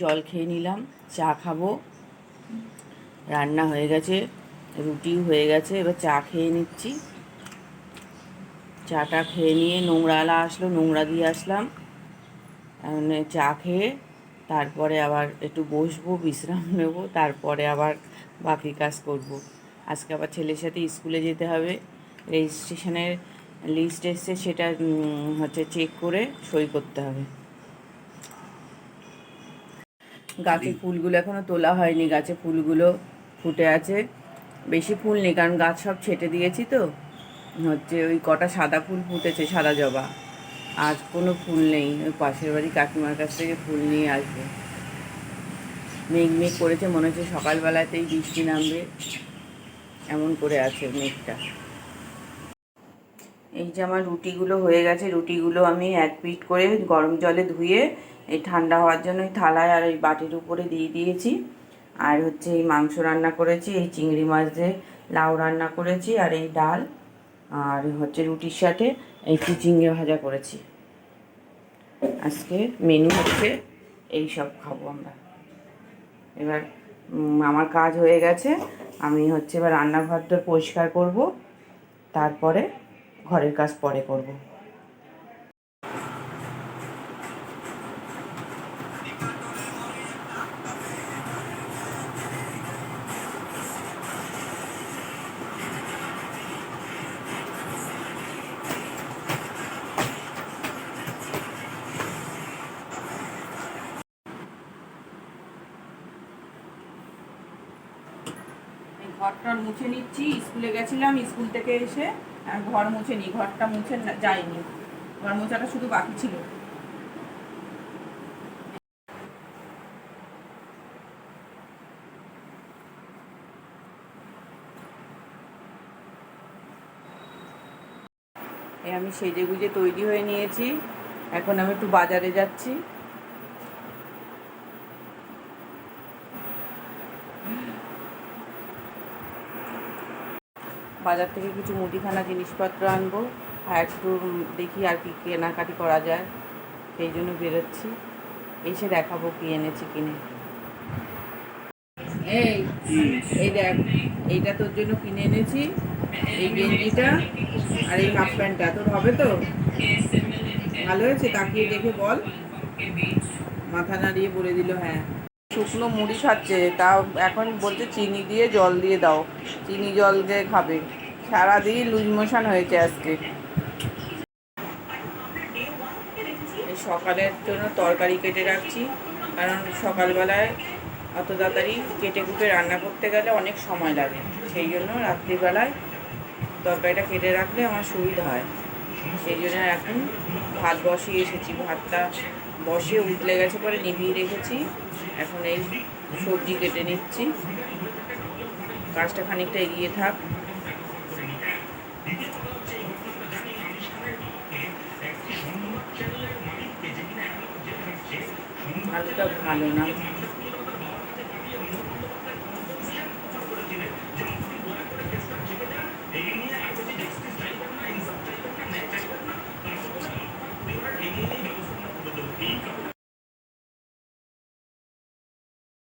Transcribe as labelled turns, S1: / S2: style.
S1: জল খেয়ে নিলাম, চা খাবো। রান্না হয়ে গেছে, রুটিও হয়ে গেছে, এবার চা খেয়ে নিচ্ছি। চাটা খেয়ে নিয়ে নোংরাওয়ালা আসলো, নোংরা দিয়ে আসলাম। চা খেয়ে তারপরে আবার একটু বসবো, বিশ্রাম নেব, তারপরে আবার বাকি কাজ করব। আজকে আবার ছেলের সাথে স্কুলে যেতে হবে। রেজিস্ট্রেশনের লিস্ট এসছে, সেটা হচ্ছে চেক করে সই করতে হবে। গাছে ফুলগুলো এখনও তোলা হয়নি, গাছে ফুলগুলো ফুটে আছে। বেশি ফুল নেই, কারণ গাছ সব ছেটে দিয়েছি তো। হচ্ছে ওই কটা সাদা ফুল ফুটেছে, সাদা জবা। আর কোনো ফুল নেই, ওই পাশের বাড়ি কাকিমার কাছ থেকে ফুল নিয়ে আসবো। মেঘ মেঘ করেছে, মনে হচ্ছে সকালবেলাতেই বৃষ্টি নামবে, এমন করে আছে মেঘটা। এই যে আমার রুটিগুলো হয়ে গেছে, রুটিগুলো আমি এক পিঠ করে গরম জলে ধুয়ে এই ঠান্ডা হওয়ার জন্য এই থালায় আর এই বাটির উপরে দিয়ে দিয়েছি। আর হচ্ছে এই মাংস রান্না করেছি, এই চিংড়ি মাছ দিয়ে লাউ রান্না করেছি, আর এই ডাল, আর হচ্ছে রুটির সাথে এই চিচিঙ্গে ভাজা করেছি। আজকে মেনু হচ্ছে এই সব খাবো আমরা। এবার আমার কাজ হয়ে গেছে, আমি হচ্ছে এবার রান্নাঘরটা পরিষ্কার করব, তারপরে ঘরের কাজ পরে করব। ঘরটা মুছে নিচ্ছি, স্কুলে গেছিলাম, স্কুল থেকে এসে আর ঘর মুছে নিই, ঘরটা মুছে যায়নি, ঘর মোছাটা শুধু বাকি ছিল। আমি সেজে গুজে তৈরি হয়ে নিয়েছি, এখন আমি একটু বাজারে যাচ্ছি। বাজার থেকে কিছু মুদিখানা জিনিসপত্র আনবো, আর একটু দেখি আর কি কেনাকাটি করা যায়, সেই জন্য বেরোচ্ছি। এসে দেখাবো কি এনেছি কিনে। এই এই দেখ, এইটা তোর জন্য কিনে এনেছি, এই গেঞ্জিটা আর এই হাফ প্যান্টটা তোর হবে তো? ভালো হয়েছে? তাকিয়ে দেখে বল। মাথা নাড়িয়ে বলে দিল হ্যাঁ। শুকনো মুড়ি খাচ্ছে, তাও এখন বলছে চিনি দিয়ে জল দিয়ে দাও, চিনি জল দিয়ে খাবে। সারাদিন লুজ মোশন হয়েছে আজকে। এই সকালের জন্য তরকারি কেটে রাখছি, কারণ সকালবেলায় অত তাড়াতাড়ি কেটে কুটে রান্না করতে গেলে অনেক সময় লাগে, সেই জন্য রাত্রিবেলায় তরকারিটা কেটে রাখলে আমার সুবিধা হয়। সেই জন্য এখন ভাত বসিয়ে এসেছি, ভাতটা বসিয়ে উতলে গেছে, পরে নিভিয়ে রেখেছি। এখন এই সবজি কেটে নিচ্ছি, কাজটা খানিকটা এগিয়ে থাক। আলুটা ভালো না,